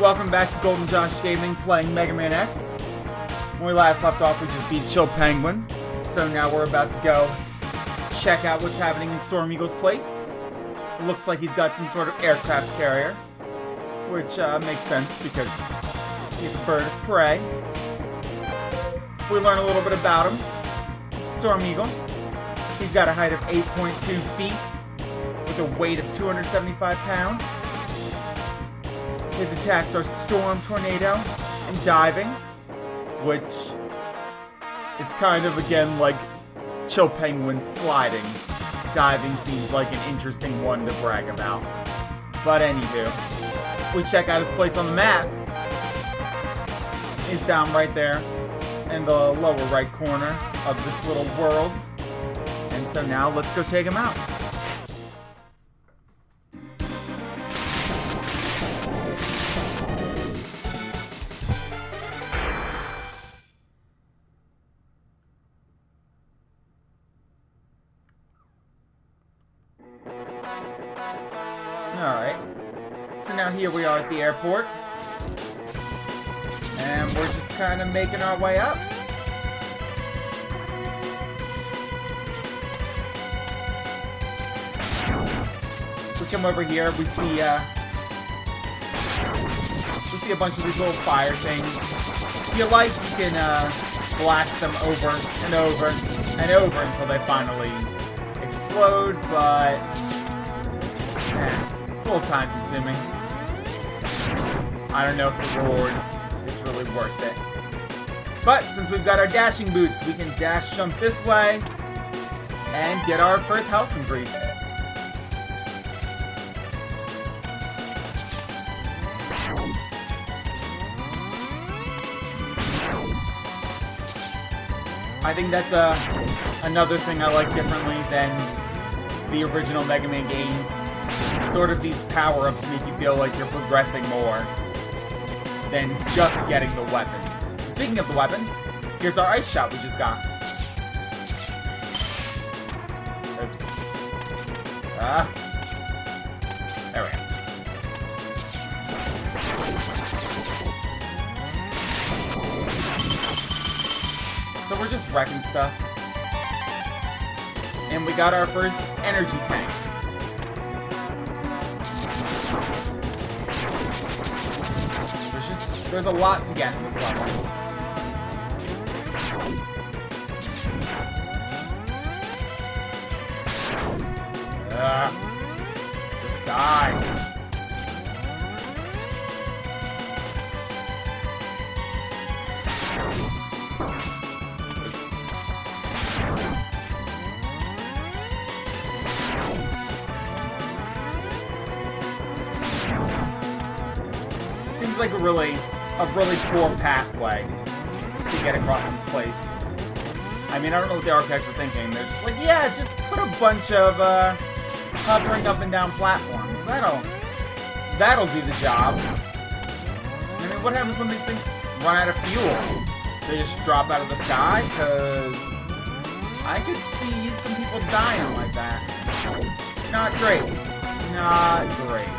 Welcome back to Golden Josh Gaming, playing Mega Man X. When we last left off, we just beat Chill Penguin. So now we're about to go check out what's happening in Storm Eagle's place. It looks like he's got some sort of aircraft carrier, which makes sense because he's a bird of prey. If we learn a little bit about him, Storm Eagle. He's got a height of 8.2 feet with a weight of 275 pounds. His attacks are Storm, Tornado, and Diving, which is kind of, again, like Chill Penguin sliding. Diving seems like an interesting one to brag about. But anywho, if we check out his place on the map, he's down right there in the lower right corner of this little world. And so now let's go take him out. Alright, so now here we are at the airport, and we're just kind of making our way up. We come over here, we see a bunch of these little fire things. If you like, you can blast them over and over and over until they finally explode, but it's a little time consuming. I don't know if the reward is really worth it. But since we've got our dashing boots, we can dash jump this way and get our first house in grease. I think that's another thing I like differently than the original Mega Man games. Sort of these power-ups make you feel like you're progressing more than just getting the weapons. Speaking of the weapons, here's our ice shot we just got. Oops. There we go. So we're just wrecking stuff. And we got our first energy tank. There's a lot to get in this level. Just die. Seems like a really poor pathway to get across this place. I mean, I don't know what the architects were thinking. They're just like, yeah, just put a bunch of hovering up and down platforms. That'll do the job. I mean, what happens when these things run out of fuel? They just drop out of the sky? Because I could see some people dying like that. Not great. Not great.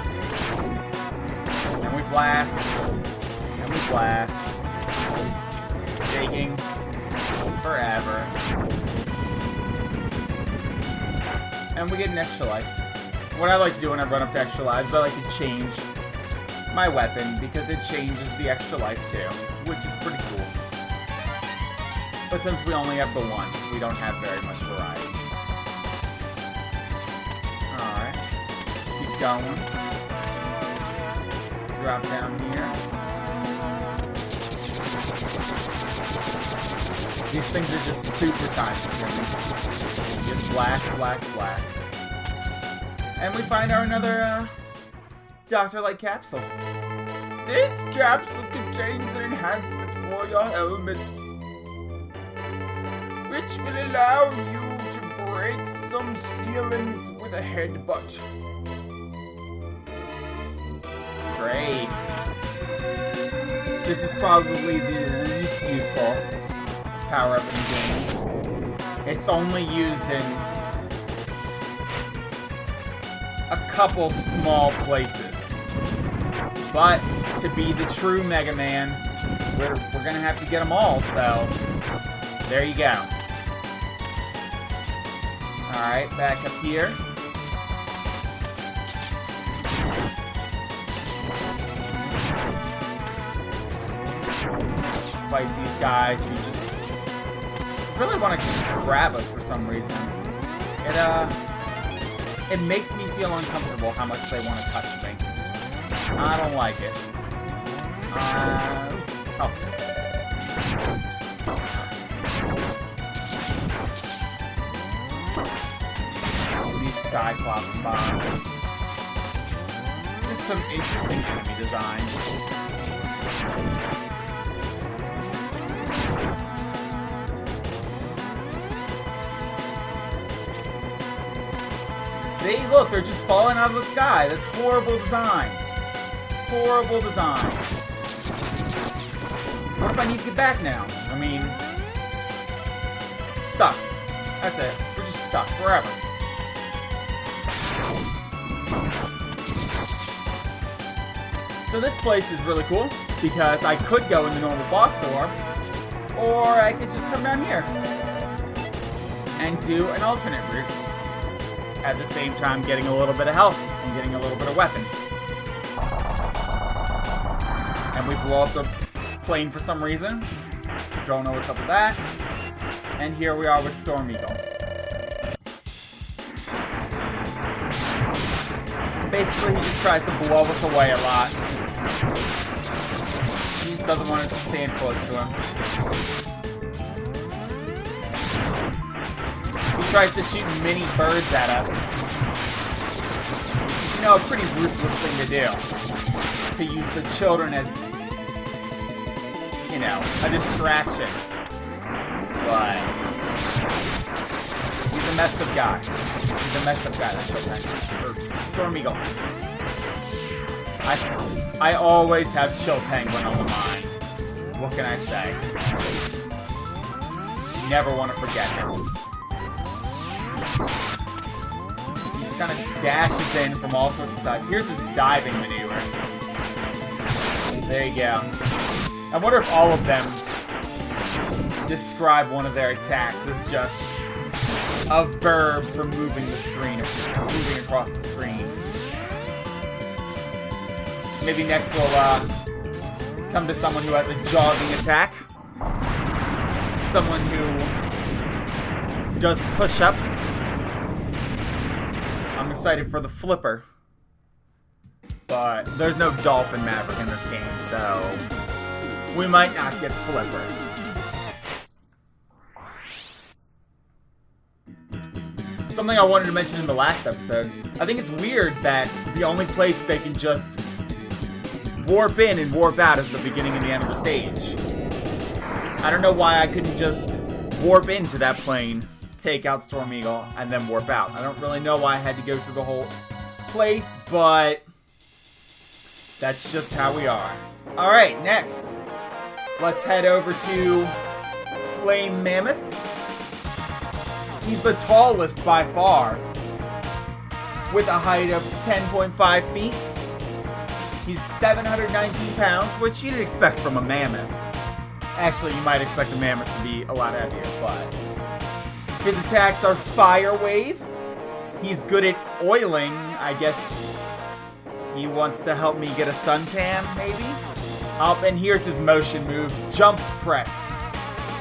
And we blast. And we blast. Taking forever. And we get an extra life. What I like to do when I run up to extra lives, I like to change my weapon because it changes the extra life too, which is pretty cool. But since we only have the one, we don't have very much variety. Alright. Keep going. Drop down here. These things are just super time consuming. Just blast, blast, blast. And we find our another Doctor-like capsule. This capsule contains an enhancement for your helmet, which will allow you to break some ceilings with a headbutt. Great. This is probably the least useful power-up in the game. It's only used in a couple small places. But to be the true Mega Man, we're gonna have to get them all, so there you go. Alright, back up here. Let's fight these guys who just really want to grab us for some reason. It makes me feel uncomfortable how much they want to touch me. I don't like it. Oh. These Cyclops bombs. Just some interesting enemy design. See, look, they're just falling out of the sky. That's horrible design. Horrible design. What if I need to get back now? I mean, stuck. That's it. We're just stuck forever. So this place is really cool because I could go in the normal boss door, or I could just come down here and do an alternate route. At the same time getting a little bit of health and getting a little bit of weapon. And we blow up the plane for some reason. Don't know what's up with that. And here we are with Storm Eagle. Basically, he just tries to blow us away a lot. He just doesn't want us to stand close to him. He tries to shoot mini birds at us. Which is, you know, a pretty ruthless thing to do. To use the children as, you know, a distraction. But he's a messed up guy. He's a messed up guy. That's okay. Storm Eagle. I always have Chill Penguin on the mind. What can I say? You never want to forget him. He just kind of dashes in from all sorts of sides. Here's his diving maneuver. There you go. I wonder if all of them describe one of their attacks as just a verb for moving the screen, or moving across the screen. Maybe next we'll come to someone who has a jogging attack. Someone who does push-ups. I'm excited for the flipper. But there's no Dolphin Maverick in this game, so we might not get flipper. Something I wanted to mention in the last episode. I think it's weird that the only place they can just warp in and warp out is the beginning and the end of the stage. I don't know why I couldn't just warp into that plane, take out Storm Eagle, and then warp out. I don't really know why I had to go through the whole place, but that's just how we are. Alright, next. Let's head over to Flame Mammoth. He's the tallest by far, with a height of 10.5 feet. He's 719 pounds, which you'd expect from a mammoth. Actually, you might expect a mammoth to be a lot heavier, but his attacks are Fire Wave. He's good at oiling. I guess he wants to help me get a suntan, maybe? And here's his motion move, Jump Press,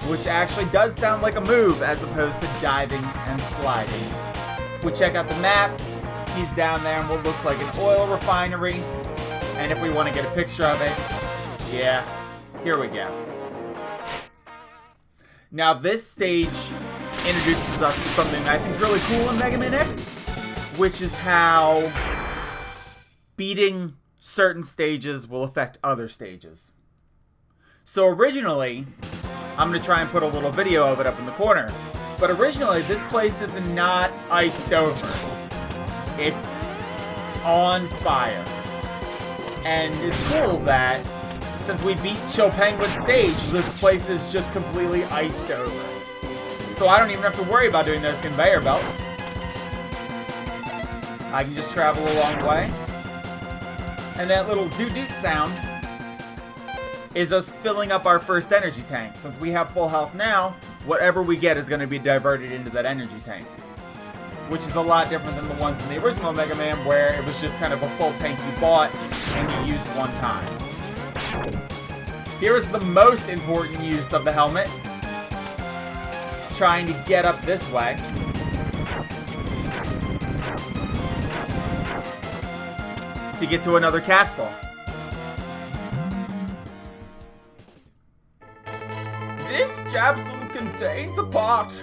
which actually does sound like a move as opposed to diving and sliding. If we check out the map, he's down there in what looks like an oil refinery. And if we want to get a picture of it, yeah, here we go. Now this stage introduces us to something I think is really cool in Mega Man X, which is how beating certain stages will affect other stages. So originally, I'm going to try and put a little video of it up in the corner, but originally this place is not iced over. It's on fire. And it's cool that since we beat Chill Penguin's stage, this place is just completely iced over. So I don't even have to worry about doing those conveyor belts. I can just travel a long way. And that little doot-doot sound is us filling up our first energy tank. Since we have full health now, whatever we get is going to be diverted into that energy tank. Which is a lot different than the ones in the original Mega Man, where it was just kind of a full tank you bought and you used one time. Here is the most important use of the helmet. Trying to get up this way. To get to another capsule. This capsule contains a part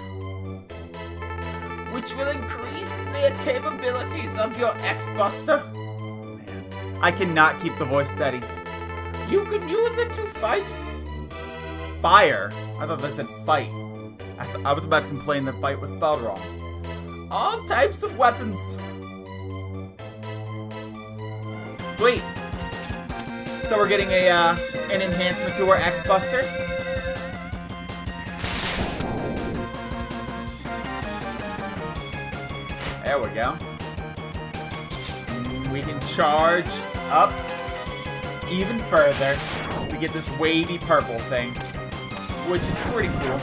which will increase the capabilities of your X-Buster. Man, I cannot keep the voice steady. You can use it to fight fire. I thought that said fight. I was about to complain that fight was spelled wrong. All types of weapons. Sweet. So we're getting an enhancement to our X-Buster. There we go. We can charge up even further. We get this wavy purple thing, which is pretty cool.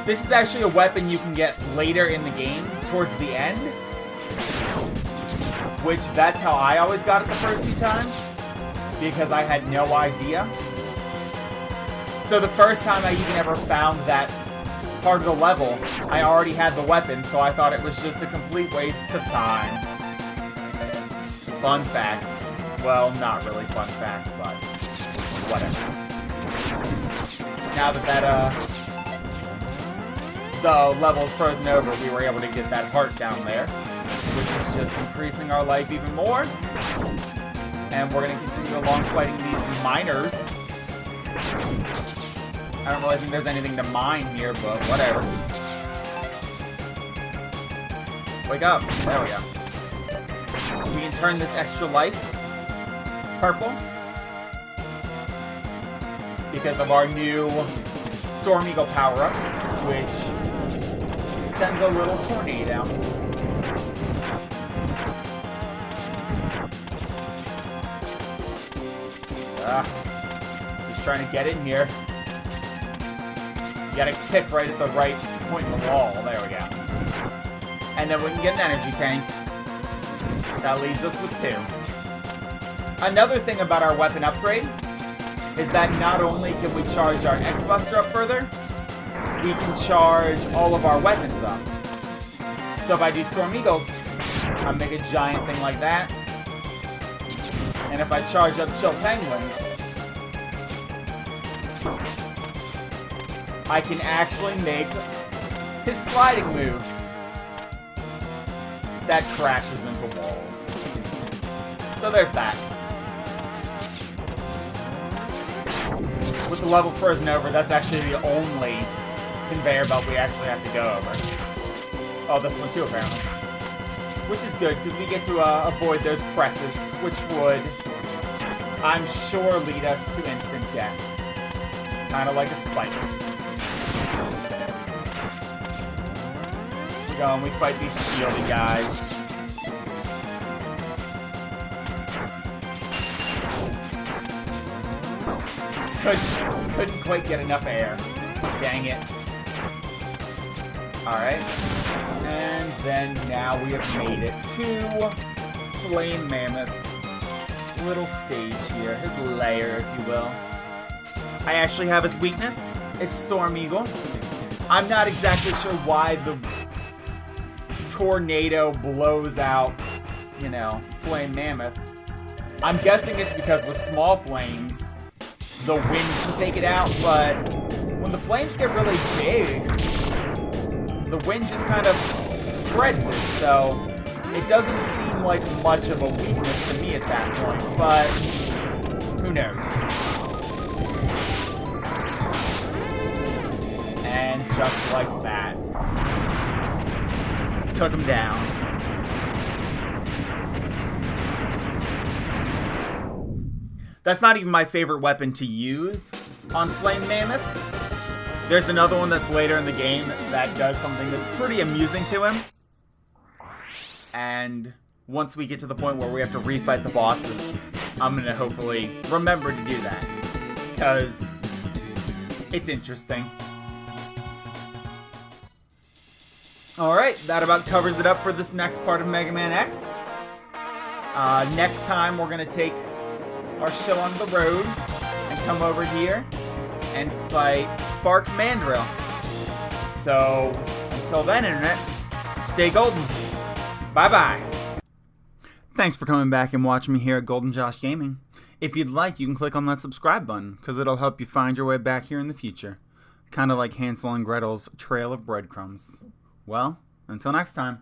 This is actually a weapon you can get later in the game, towards the end. Which, that's how I always got it the first few times, because I had no idea. So the first time I even ever found that part of the level, I already had the weapon, so I thought it was just a complete waste of time. Fun fact. Well, not really fun fact, but whatever. Now that the level's frozen over, we were able to get that heart down there, which is just increasing our life even more. And we're going to continue along fighting these miners. I don't really think there's anything to mine here, but whatever. Wake up. There we go. We can turn this extra life purple because of our new Storm Eagle power-up, which sends a little tornado. Just trying to get in here. You gotta kick right at the right point in the wall. There we go. And then we can get an energy tank. That leaves us with 2. Another thing about our weapon upgrade is that not only can we charge our X-Buster up further, we can charge all of our weapons up. So if I do Storm Eagles, I make a giant thing like that. And if I charge up Chill Penguins, I can actually make his sliding move that crashes into walls. So there's that. With the level frozen over, that's actually the only conveyor belt we actually have to go over. Oh, this one too, apparently. Which is good, because we get to avoid those presses, which would, I'm sure, lead us to instant death. Kind of like a spike. We go and we fight these shieldy guys. Couldn't quite get enough air. Dang it. Alright. And then now we have made it to Flame Mammoth's little stage here. His lair, if you will. I actually have his weakness. It's Storm Eagle. I'm not exactly sure why the tornado blows out, you know, Flame Mammoth. I'm guessing it's because with small flames, the wind can take it out, but when the flames get really big, the wind just kind of spreads it, so it doesn't seem like much of a weakness to me at that point, but who knows. And just like that, took him down. That's not even my favorite weapon to use on Flame Mammoth. There's another one that's later in the game that does something that's pretty amusing to him. And once we get to the point where we have to refight the bosses, I'm going to hopefully remember to do that. Because it's interesting. Alright, that about covers it up for this next part of Mega Man X. Next time we're going to take our show on the road and come over here and fight Spark Mandrill. So, until then, Internet, stay golden. Bye-bye. Thanks for coming back and watching me here at Golden Josh Gaming. If you'd like, you can click on that subscribe button, because it'll help you find your way back here in the future. Kind of like Hansel and Gretel's trail of breadcrumbs. Well, until next time.